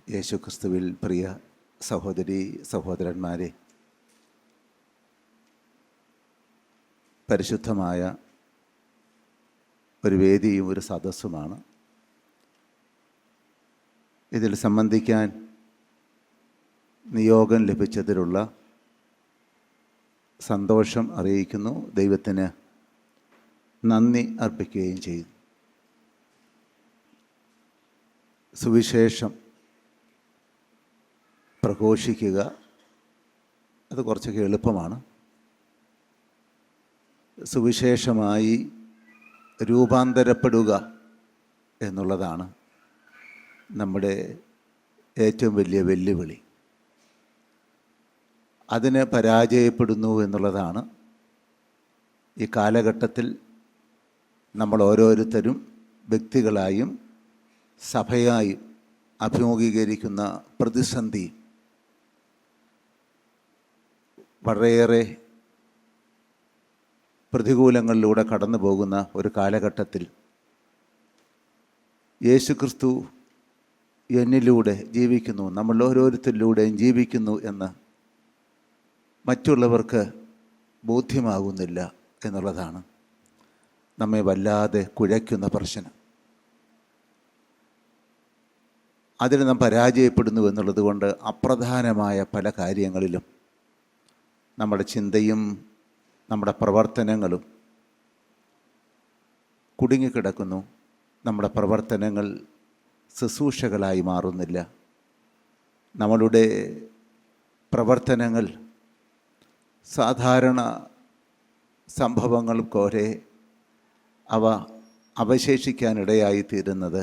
യേശുക്രിസ്തുവിൽ പ്രിയ സഹോദരി സഹോദരന്മാരെ, പരിശുദ്ധമായ ഒരു വേദിയും ഒരു സദസ്സുമാണ്. ഇതിൽ സംബന്ധിക്കാൻ നിയോഗം ലഭിച്ചതിലുള്ള സന്തോഷം അറിയിക്കുന്നു. ദൈവത്തിന് നന്ദി അർപ്പിക്കുകയും ചെയ്തു. സുവിശേഷം പ്രഘോഷിക്കുക അത് കുറച്ചൊക്കെ എളുപ്പമാണ്. സുവിശേഷമായി രൂപാന്തരപ്പെടുക എന്നുള്ളതാണ് നമ്മുടെ ഏറ്റവും വലിയ വെല്ലുവിളി. അതിന് പരാജയപ്പെടുന്നു എന്നുള്ളതാണ് ഈ കാലഘട്ടത്തിൽ നമ്മൾ ഓരോരുത്തരും വ്യക്തികളായും സഭയായും അഭിമുഖീകരിക്കുന്ന പ്രതിസന്ധി. വളരെയേറെ പ്രതികൂലങ്ങളിലൂടെ കടന്നു പോകുന്ന ഒരു കാലഘട്ടത്തിൽ യേശുക്രിസ്തു എന്നിലൂടെ ജീവിക്കുന്നു, നമ്മൾ ഓരോരുത്തരിലൂടെയും ജീവിക്കുന്നു എന്ന് മറ്റുള്ളവർക്ക് ബോധ്യമാകുന്നില്ല എന്നുള്ളതാണ് നമ്മെ വല്ലാതെ കുഴയ്ക്കുന്ന പ്രശ്നം. അതിന് നാം പരാജയപ്പെടുന്നു എന്നുള്ളത് കൊണ്ട് അപ്രധാനമായ പല കാര്യങ്ങളിലും നമ്മുടെ ചിന്തയും നമ്മുടെ പ്രവർത്തനങ്ങളും കുടുങ്ങിക്കിടക്കുന്നു. നമ്മുടെ പ്രവർത്തനങ്ങൾ ശുശ്രൂഷകളായി മാറുന്നില്ല. നമ്മളുടെ പ്രവർത്തനങ്ങൾ സാധാരണ സംഭവങ്ങൾ പോലെ അവ അവശേഷിക്കാനിടയായി തീരുന്നത്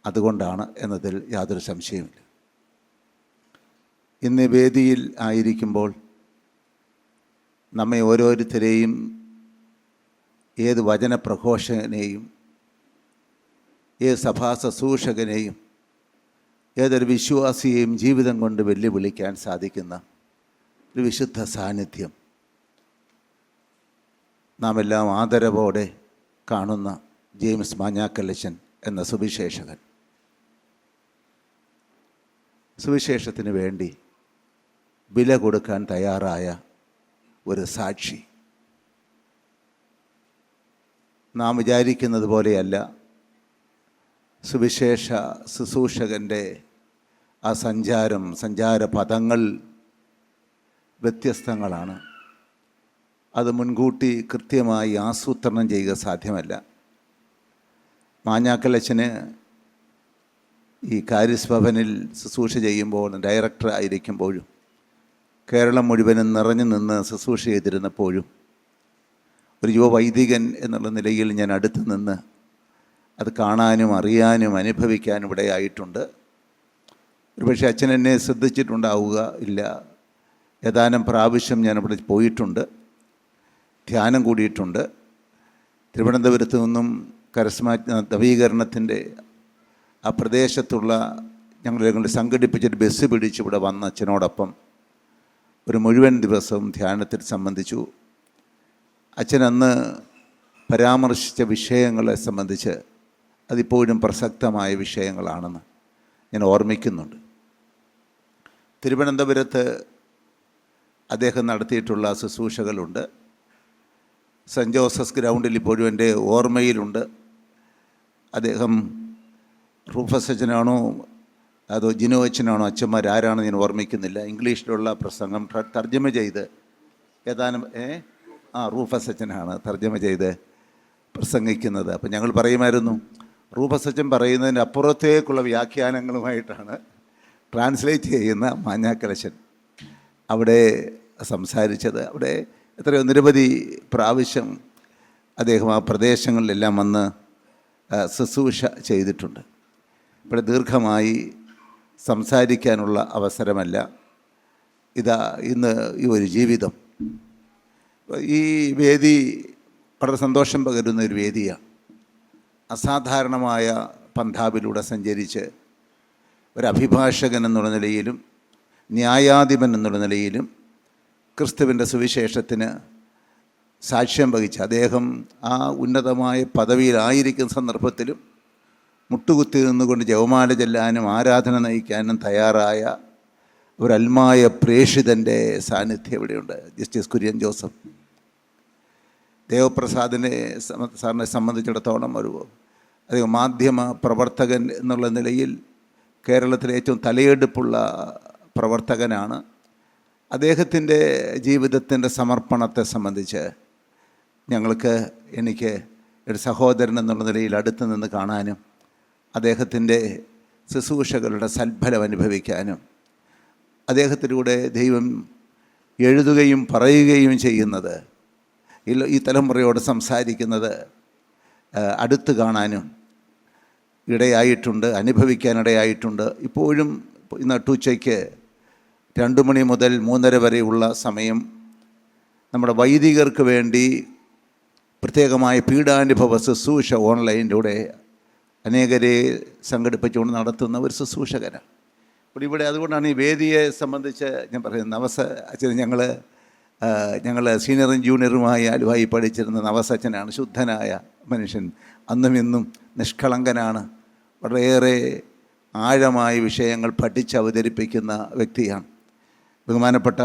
അതുകൊണ്ടാണ് എന്നതിൽ യാതൊരു സംശയമില്ല. ഇന്ന് വേദിയിൽ ആയിരിക്കുമ്പോൾ നമ്മെ ഓരോരുത്തരെയും, ഏത് വചനപ്രഘോഷകനെയും, ഏത് സഭാ ശുശ്രൂഷകനെയും, ഏതൊരു വിശ്വാസിയെയും ജീവിതം കൊണ്ട് വെല്ലുവിളിക്കാൻ സാധിക്കുന്ന ഒരു വിശുദ്ധ സാന്നിധ്യം നാം എല്ലാം ആദരവോടെ കാണുന്ന ജെയിംസ് മാഞ്ഞാക്കല്ലച്ചൻ എന്ന സുവിശേഷകൻ. സുവിശേഷത്തിന് വേണ്ടി വില കൊടുക്കാൻ തയ്യാറായ ഒരു സാക്ഷി. നാം വിചാരിക്കുന്നത് പോലെയല്ല സുവിശേഷ ശുശ്രൂഷകൻ്റെ ആ സഞ്ചാര പദങ്ങൾ വ്യത്യസ്തങ്ങളാണ്. അത് മുൻകൂട്ടി കൃത്യമായി ആസൂത്രണം ചെയ്യുക സാധ്യമല്ല. മാഞ്ഞാക്കലച്ചന് ഈ കാരിസ് ഭവനിൽ ശുശ്രൂഷ ചെയ്യുമ്പോൾ, ഡയറക്ടർ ആയിരിക്കുമ്പോഴും, കേരളം മുഴുവനും നിറഞ്ഞു നിന്ന് ശുശ്രൂഷ ചെയ്തിരുന്നപ്പോഴും, ഒരു യുവ വൈദികൻ എന്നുള്ള നിലയിൽ ഞാൻ അടുത്ത് നിന്ന് അത് കാണാനും അറിയാനും അനുഭവിക്കാനും ഇടയായിട്ടുണ്ട്. ഒരുപക്ഷെ അച്ഛൻ എന്നെ ശ്രദ്ധിച്ചിട്ടുണ്ടാവുക ഇല്ല. ഏതാനും പ്രാവശ്യം ഞാനവിടെ പോയിട്ടുണ്ട്, ധ്യാനം കൂടിയിട്ടുണ്ട്. തിരുവനന്തപുരത്ത് നിന്നും നവീകരണത്തിൻ്റെ ആ പ്രദേശത്തുള്ള ഞങ്ങൾ സംഘടിപ്പിച്ചിട്ട് ബസ് പിടിച്ച് ഇവിടെ വന്ന അച്ഛനോടൊപ്പം ഒരു മുഴുവൻ ദിവസവും ധ്യാനത്തിൽ സംബന്ധിച്ചു. അച്ഛൻ അന്ന് പരാമർശിച്ച വിഷയങ്ങളെ സംബന്ധിച്ച് അതിപ്പോഴും പ്രസക്തമായ വിഷയങ്ങളാണെന്ന് ഞാൻ ഓർമ്മിക്കുന്നുണ്ട്. തിരുവനന്തപുരത്ത് അദ്ദേഹം നടത്തിയിട്ടുള്ള ശുശ്രൂഷകളുണ്ട്. സെൻറ്റ് ജോസഫ്സ് ഗ്രൗണ്ടിൽ ഇപ്പോഴും എൻ്റെ ഓർമ്മയിലുണ്ട്. അദ്ദേഹം റൂഫസ് അച്ഛനാണോ അതോ ജിനോ അച്ഛനാണോ, അച്ഛന്മാരാരാണെന്ന് ഞാൻ ഓർമ്മിക്കുന്നില്ല, ഇംഗ്ലീഷിലുള്ള പ്രസംഗം തർജ്ജമ ചെയ്ത് ഏതാനും റൂഫസ് അച്ഛനാണ് തർജ്ജമ ചെയ്ത് പ്രസംഗിക്കുന്നത്. അപ്പം ഞങ്ങൾ പറയുമായിരുന്നു, റൂഫസ് അച്ഛൻ പറയുന്നതിൻ്റെ അപ്പുറത്തേക്കുള്ള വ്യാഖ്യാനങ്ങളുമായിട്ടാണ് ട്രാൻസ്ലേറ്റ് ചെയ്യുന്ന മാഞ്ഞാക്കലച്ചൻ അവിടെ സംസാരിച്ചത്. അവിടെ എത്രയോ നിരവധി പ്രാവശ്യം അദ്ദേഹം ആ പ്രദേശങ്ങളിലെല്ലാം വന്ന് ശുശ്രൂഷ ചെയ്തിട്ടുണ്ട്. ഇവിടെ ദീർഘമായി സംസാരിക്കാനുള്ള അവസരമല്ല. ഇന്ന് ഈ ഒരു ജീവിതം, ഈ വേദി വളരെ സന്തോഷം പകരുന്ന ഒരു വേദിയാണ്. അസാധാരണമായ പന്ഥാവിലൂടെ സഞ്ചരിച്ച് ഒരു അഭിഭാഷകൻ എന്നുള്ള നിലയിലും ന്യായാധിപൻ എന്നുള്ള നിലയിലും ക്രിസ്തുവിൻ്റെ സുവിശേഷത്തിന് സാക്ഷ്യം വഹിച്ച അദ്ദേഹം ആ ഉന്നതമായ പദവിയിലായിരിക്കുന്ന സന്ദർഭത്തിലും മുട്ടുകുത്തി നിന്നുകൊണ്ട് ജപമാല ചെല്ലാനും ആരാധന നയിക്കാനും തയ്യാറായ ഒരു അൽമായ പ്രേഷിതൻ്റെ സാന്നിധ്യം ഇവിടെയുണ്ട്. ജസ്റ്റിസ് കുര്യൻ ജോസഫ് സാറിനെ സംബന്ധിച്ചിടത്തോളം ഒരു മാധ്യമ പ്രവർത്തകൻ എന്നുള്ള നിലയിൽ കേരളത്തിലെ ഏറ്റവും തലയെടുപ്പുള്ള പ്രവർത്തകനാണ്. അദ്ദേഹത്തിൻ്റെ ജീവിതത്തിൻ്റെ സമർപ്പണത്തെ സംബന്ധിച്ച് എനിക്ക് ഒരു സഹോദരൻ എന്നുള്ള നിലയിൽ അടുത്ത് നിന്ന് കാണാനും അദ്ദേഹത്തിൻ്റെ ശുശ്രൂഷകളുടെ സൽഫലം അനുഭവിക്കാനും അദ്ദേഹത്തിലൂടെ ദൈവം എഴുതുകയും പറയുകയും ചെയ്യുന്നത്, ഈ തലമുറയോട് സംസാരിക്കുന്നത് അടുത്ത് കാണാനും ഇടയായിട്ടുണ്ട്, അനുഭവിക്കാനിടയായിട്ടുണ്ട്. ഇപ്പോഴും ഇന്ന് ഉച്ചയ്ക്ക് 2 മണി മുതൽ 3:30 വരെയുള്ള സമയം നമ്മുടെ വൈദികർക്ക് വേണ്ടി പ്രത്യേകമായ പീഡാനുഭവ ശുശ്രൂഷ ഓൺലൈനിലൂടെ അനേകരെ സംഘടിപ്പിച്ചുകൊണ്ട് നടത്തുന്ന ഒരു ശുശ്രൂഷകനാണ്. അപ്പോൾ ഇവിടെ അതുകൊണ്ടാണ് ഈ വേദിയെ സംബന്ധിച്ച് ഞാൻ പറയുന്നത്. നവസ അച്ഛൻ ഞങ്ങൾ സീനിയറും ജൂനിയറുമായി ആലുവായി പഠിച്ചിരുന്ന നവസച്ചനാണ്. ശുദ്ധനായ മനുഷ്യൻ, അന്നും ഇന്നും നിഷ്കളങ്കനാണ്. വളരെയേറെ ആഴമായ വിഷയങ്ങൾ പഠിച്ചവതരിപ്പിക്കുന്ന വ്യക്തിയാണ്. ബഹുമാനപ്പെട്ട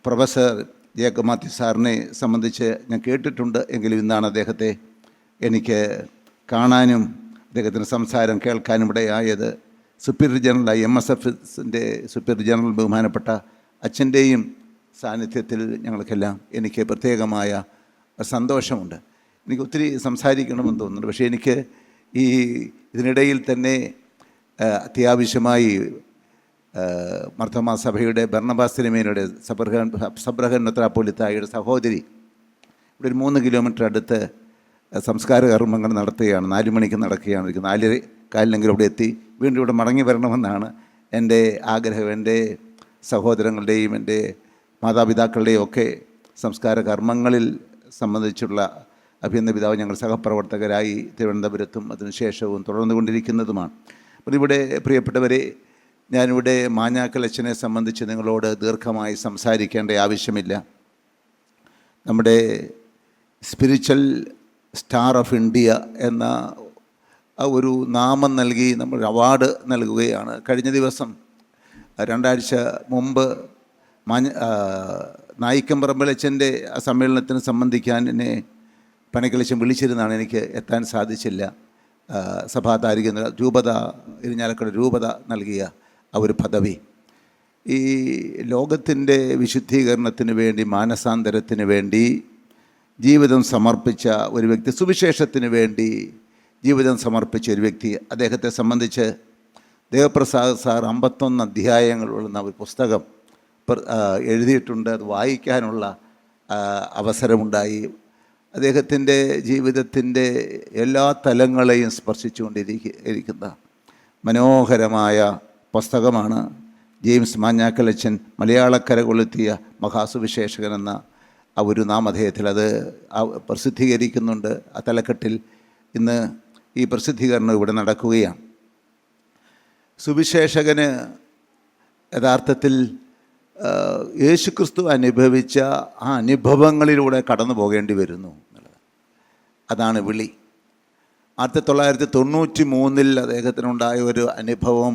പ്രൊഫസർ ജേക്കബ് മാത്യു സാറിനെ സംബന്ധിച്ച് ഞാൻ കേട്ടിട്ടുണ്ട്. എങ്കിലും ഇന്നാണ് അദ്ദേഹത്തെ എനിക്ക് കാണാനും അദ്ദേഹത്തിൻ്റെ സംസാരം കേൾക്കാനും ഇടയായത്. സുപ്പീരിയർ ജനറലായി MSFൻ്റെ സുപ്പീരിയർ ജനറൽ ബഹുമാനപ്പെട്ട അച്ഛൻ്റെയും സാന്നിധ്യത്തിൽ ഞങ്ങൾക്കെല്ലാം എനിക്ക് പ്രത്യേകമായ സന്തോഷമുണ്ട്. എനിക്ക് ഒത്തിരി സംസാരിക്കണമെന്ന് തോന്നുന്നുണ്ട്. പക്ഷേ എനിക്ക് ഇതിനിടയിൽ തന്നെ അത്യാവശ്യമായി മർത്തോമാ സഭയുടെ ബർണബാസ് തിരുമേനിയുടെ സബ്രഹൻ മെത്രാപ്പോലിത്തായുടെ സഹോദരി ഇവിടെ ഒരു 3 കിലോമീറ്റർ അടുത്ത് സംസ്കാര കർമ്മങ്ങൾ നടത്തുകയാണ്. 4 മണിക്ക് നടക്കുകയാണ്. എനിക്ക് 4:15 അവിടെ എത്തി വീണ്ടും ഇവിടെ മടങ്ങി വരണമെന്നാണ് എൻ്റെ ആഗ്രഹം. എൻ്റെ സഹോദരങ്ങളുടെയും എൻ്റെ മാതാപിതാക്കളുടെയും ഒക്കെ സംസ്കാര കർമ്മങ്ങളിൽ സംബന്ധിച്ചുള്ള അഭിനന്ദ പിതാവ് ഞങ്ങൾ സഹപ്രവർത്തകരായി തിരുവനന്തപുരത്തും അതിനുശേഷവും തുടർന്നു കൊണ്ടിരിക്കുന്നതുമാണ്. അപ്പോൾ ഇവിടെ പ്രിയപ്പെട്ടവരെ, ഞാനിവിടെ മാഞ്ഞാക്കൽ അച്ഛനെ സംബന്ധിച്ച് നിങ്ങളോട് ദീർഘമായി സംസാരിക്കേണ്ട ആവശ്യമില്ല. നമ്മുടെ സ്പിരിച്വൽ സ്റ്റാർ ഓഫ് ഇന്ത്യ എന്ന ഒരു നാമം നൽകി നമ്മൾ അവാർഡ് നൽകുകയാണ്. കഴിഞ്ഞ ദിവസം 2 ആഴ്ച മുമ്പ് നായിക്കമ്പറമ്പലച്ചൻ്റെ സമ്മേളനത്തിന് സംബന്ധിക്കാൻ എന്നെ പനക്കലച്ചൻ വിളിച്ചിരുന്നാണ്. എനിക്ക് എത്താൻ സാധിച്ചില്ല. സഭാതാരിക രൂപത, ഇരിഞ്ഞാലക്കുട രൂപത നൽകിയ ഒരു പദവി ഈ ലോകത്തിൻ്റെ വിശുദ്ധീകരണത്തിന് വേണ്ടി, മാനസാന്തരത്തിന് വേണ്ടി ജീവിതം സമർപ്പിച്ച ഒരു വ്യക്തി, സുവിശേഷത്തിന് വേണ്ടി ജീവിതം സമർപ്പിച്ച ഒരു വ്യക്തി. അദ്ദേഹത്തെ സംബന്ധിച്ച് ദേവപ്രസാദ് സാർ 51 അധ്യായങ്ങളുള്ള ഒരു പുസ്തകം എഴുതിയിട്ടുണ്ട്. അത് വായിക്കാനുള്ള അവസരമുണ്ടായി. അദ്ദേഹത്തിൻ്റെ ജീവിതത്തിൻ്റെ എല്ലാ തലങ്ങളെയും സ്പർശിച്ചുകൊണ്ടിരിക്കുന്ന മനോഹരമായ പുസ്തകമാണ്. ജെയിംസ് മാഞ്ഞാക്കലച്ചൻ മലയാളക്കര കൊളുത്തിയ മഹാസുവിശേഷകൻ എന്ന ഒരു നാമധേയത്തിൽ അത് പ്രസിദ്ധീകരിക്കുന്നുണ്ട്. ആ തലക്കെട്ടിൽ ഇന്ന് ഈ പ്രസിദ്ധീകരണം ഇവിടെ നടക്കുകയാണ്. സുവിശേഷകന് യഥാർത്ഥത്തിൽ യേശുക്രിസ്തു അനുഭവിച്ച ആ അനുഭവങ്ങളിലൂടെ കടന്നു പോകേണ്ടി വരുന്നു എന്നുള്ളത്. അതാണ് വിളി. 1993 അദ്ദേഹത്തിനുണ്ടായ ഒരു അനുഭവം,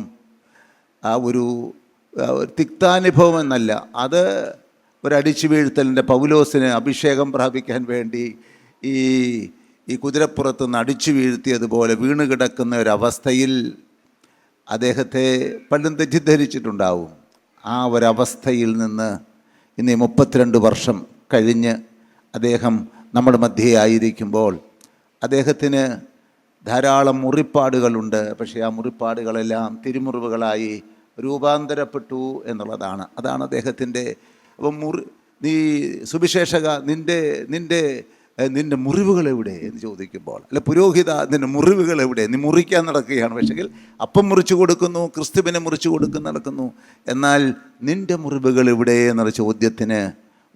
ആ ഒരു തിക്താനുഭവം എന്നല്ല, അത് ഒരടിച്ചു വീഴ്ത്തലിൻ്റെ പൗലോസിന് അഭിഷേകം പ്രാപിക്കാൻ വേണ്ടി ഈ കുതിരപ്പുറത്ത് നിന്ന് അടിച്ചു വീഴ്ത്തിയതുപോലെ വീണ് കിടക്കുന്ന ഒരവസ്ഥയിൽ അദ്ദേഹത്തെ പലരും തെറ്റിദ്ധരിച്ചിട്ടുണ്ടാവും. ആ ഒരവസ്ഥയിൽ നിന്ന് ഇന്ന് 32 വർഷം കഴിഞ്ഞ് അദ്ദേഹം നമ്മുടെ മധ്യേ ആയിരിക്കുമ്പോൾ അദ്ദേഹത്തിന് ധാരാളം മുറിപ്പാടുകളുണ്ട്. പക്ഷേ ആ മുറിപ്പാടുകളെല്ലാം തിരുമുറിവുകളായി രൂപാന്തരപ്പെട്ടു എന്നുള്ളതാണ്. അതാണ് അദ്ദേഹത്തിൻ്റെ. അപ്പം നീ സുവിശേഷക, നിൻ്റെ മുറിവുകൾ എവിടെ എന്ന് ചോദിക്കുമ്പോൾ, അല്ല പുരോഹിത, നിൻ്റെ മുറിവുകൾ എവിടെ? നീ മുറിക്കാൻ നടക്കുകയാണ്. പക്ഷെങ്കിൽ അപ്പം മുറിച്ചു കൊടുക്കുന്നു, ക്രിസ്തുവിനെ മുറിച്ചു നടക്കുന്നു. എന്നാൽ നിൻ്റെ മുറിവുകൾ എവിടെ എന്നുള്ള ചോദ്യത്തിന്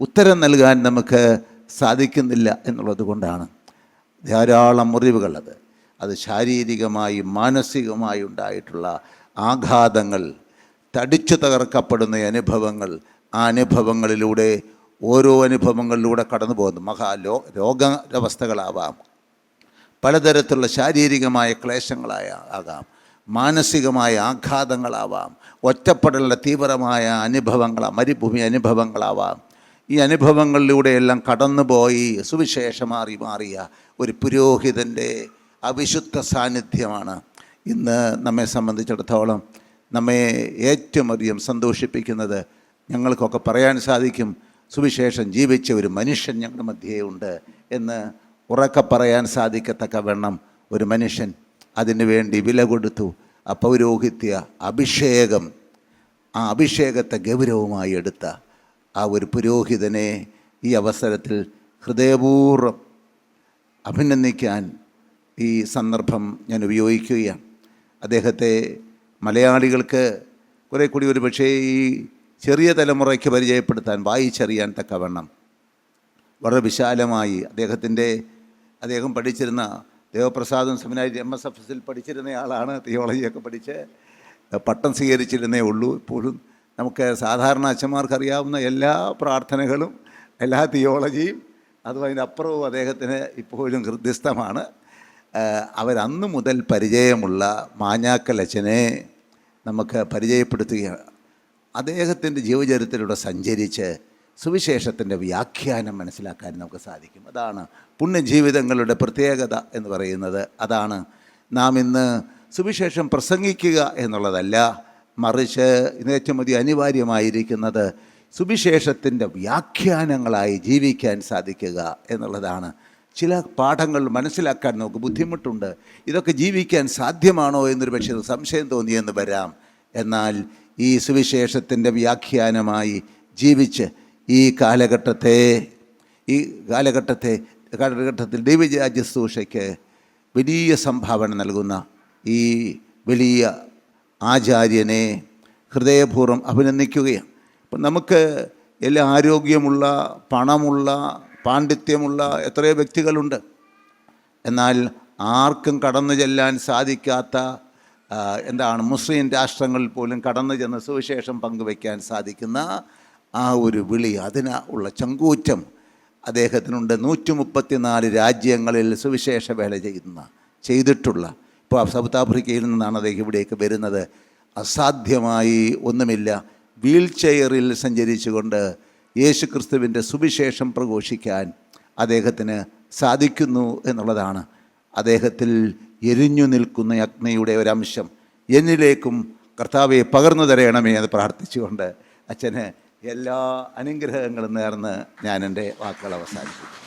ഉത്തരം നൽകാൻ നമുക്ക് സാധിക്കുന്നില്ല എന്നുള്ളത് കൊണ്ടാണ്. ധാരാളം മുറിവുകൾ, അത് ശാരീരികമായും മാനസികമായും ഉണ്ടായിട്ടുള്ള ആഘാതങ്ങൾ, തടിച്ചു തകർക്കപ്പെടുന്ന അനുഭവങ്ങൾ, ആ അനുഭവങ്ങളിലൂടെ ഓരോ അനുഭവങ്ങളിലൂടെ കടന്നു പോകുന്നു. രോഗാവസ്ഥകളാവാം, പലതരത്തിലുള്ള ശാരീരികമായ ആകാം, മാനസികമായ ആഘാതങ്ങളാവാം, ഒറ്റപ്പെടലിൻ്റെ തീവ്രമായ മരുഭൂമി അനുഭവങ്ങളാവാം. ഈ അനുഭവങ്ങളിലൂടെയെല്ലാം കടന്നുപോയി മാറിയ ഒരു പുരോഹിതൻ്റെ അവിശുദ്ധ സാന്നിധ്യമാണ് ഇന്ന് നമ്മെ സംബന്ധിച്ചിടത്തോളം നമ്മെ ഏറ്റവും അധികം സന്തോഷിപ്പിക്കുന്നത്. ഞങ്ങൾക്കൊക്കെ പറയാൻ സാധിക്കും, സുവിശേഷം ജീവിച്ച ഒരു മനുഷ്യൻ ഞങ്ങളുടെ മധ്യേ ഉണ്ട് എന്ന് ഉറക്കെ പറയാൻ സാധിക്കത്തക്കവണ്ണം ഒരു മനുഷ്യൻ അതിനു വേണ്ടി വില കൊടുത്തു. ആ പൗരോഹിത്യ അഭിഷേകം, ആ അഭിഷേകത്തെ ഗൗരവമായി എടുത്ത ആ ഒരു പുരോഹിതനെ ഈ അവസരത്തിൽ ഹൃദയപൂർവ്വം അഭിനന്ദിക്കാൻ ഈ സന്ദർഭം ഞാൻ ഉപയോഗിക്കുകയാണ്. അദ്ദേഹത്തെ മലയാളികൾക്ക് കുറേ കൂടി ഒരു പക്ഷേ ഈ ചെറിയ തലമുറയ്ക്ക് പരിചയപ്പെടുത്താൻ, വായിച്ചറിയാൻ തക്കവണ്ണം വളരെ വിശാലമായി അദ്ദേഹം പഠിച്ചിരുന്ന ദേവപ്രസാദം സെമിനാരി MSFS പഠിച്ചിരുന്നയാളാണ്. തിയോളജിയൊക്കെ പഠിച്ച് പട്ടം സ്വീകരിച്ചിരുന്നേ ഉള്ളൂ. ഇപ്പോഴും നമുക്ക് സാധാരണ അച്ഛന്മാർക്കറിയാവുന്ന എല്ലാ പ്രാർത്ഥനകളും എല്ലാ തിയോളജിയും അതും അതിനപ്പുറവും അദ്ദേഹത്തിന് ഇപ്പോഴും ഹൃദ്യസ്ഥമാണ്. അവരന്ന് മുതൽ പരിചയമുള്ള മാഞ്ഞാക്കൽ അച്ഛനെ നമുക്ക് പരിചയപ്പെടുത്തുകയാണ്. അദ്ദേഹത്തിൻ്റെ ജീവചരിത്രത്തിലൂടെ സഞ്ചരിച്ച് സുവിശേഷത്തിൻ്റെ വ്യാഖ്യാനം മനസ്സിലാക്കാൻ നമുക്ക് സാധിക്കും. അതാണ് പുണ്യജീവിതങ്ങളുടെ പ്രത്യേകത എന്ന് പറയുന്നത്. അതാണ് നാം ഇന്ന് സുവിശേഷം പ്രസംഗിക്കുക എന്നുള്ളതല്ല, മറിച്ച് ഇന്ന് ഏറ്റവും അനിവാര്യമായിരിക്കുന്നത് സുവിശേഷത്തിൻ്റെ വ്യാഖ്യാനങ്ങളായി ജീവിക്കാൻ സാധിക്കുക എന്നുള്ളതാണ്. ചില പാഠങ്ങൾ മനസ്സിലാക്കാൻ നമുക്ക് ബുദ്ധിമുട്ടുണ്ട്. ഇതൊക്കെ ജീവിക്കാൻ സാധ്യമാണോ എന്നൊരു പക്ഷേ സംശയം തോന്നിയെന്ന് വരാം. എന്നാൽ ഈ സുവിശേഷത്തിൻ്റെ വ്യാഖ്യാനമായി ജീവിച്ച് ഈ കാലഘട്ടത്തിൽ ദൈവരാജ്യശുശ്രൂഷയ്ക്ക് വലിയ സംഭാവന നൽകുന്ന ഈ വലിയ ആചാര്യനെ ഹൃദയപൂർവ്വം അഭിനന്ദിക്കുകയാണ്. അപ്പം നമുക്ക് എല്ലാ ആരോഗ്യമുള്ള, പണമുള്ള, പാണ്ഡിത്യമുള്ള എത്രയോ വ്യക്തികളുണ്ട്. എന്നാൽ ആർക്കും കടന്നു ചെല്ലാൻ സാധിക്കാത്ത മുസ്ലിം രാഷ്ട്രങ്ങളിൽ പോലും കടന്നു ചെന്ന് സുവിശേഷം പങ്കുവയ്ക്കാൻ സാധിക്കുന്ന ആ ഒരു വിളി, ഉള്ള ചങ്കൂറ്റം അദ്ദേഹത്തിനുണ്ട്. 134 രാജ്യങ്ങളിൽ സുവിശേഷ വേല ചെയ്തിട്ടുള്ള, ഇപ്പോൾ സൗത്ത് ആഫ്രിക്കയിൽ നിന്നാണ് അദ്ദേഹം ഇവിടേക്ക് വരുന്നത്. അസാധ്യമായി ഒന്നുമില്ല. വീൽ ചെയറിൽ സഞ്ചരിച്ചുകൊണ്ട് യേശുക്രിസ്തുവിൻ്റെ സുവിശേഷം പ്രഘോഷിക്കാൻ അദ്ദേഹത്തിന് സാധിക്കുന്നു എന്നുള്ളതാണ്. അദ്ദേഹത്തിൽ എരിഞ്ഞു നിൽക്കുന്ന അഗ്നിയുടെ ഒരംശം എന്നിലേക്കും കർത്താവെ പകർന്നു തരയണമേ എന്ന് പ്രാർത്ഥിച്ചുകൊണ്ട് അച്ഛന് എല്ലാ അനുഗ്രഹങ്ങളും നേർന്ന് ഞാൻ എൻ്റെ വാക്കുകൾ അവസാനിപ്പിക്കും.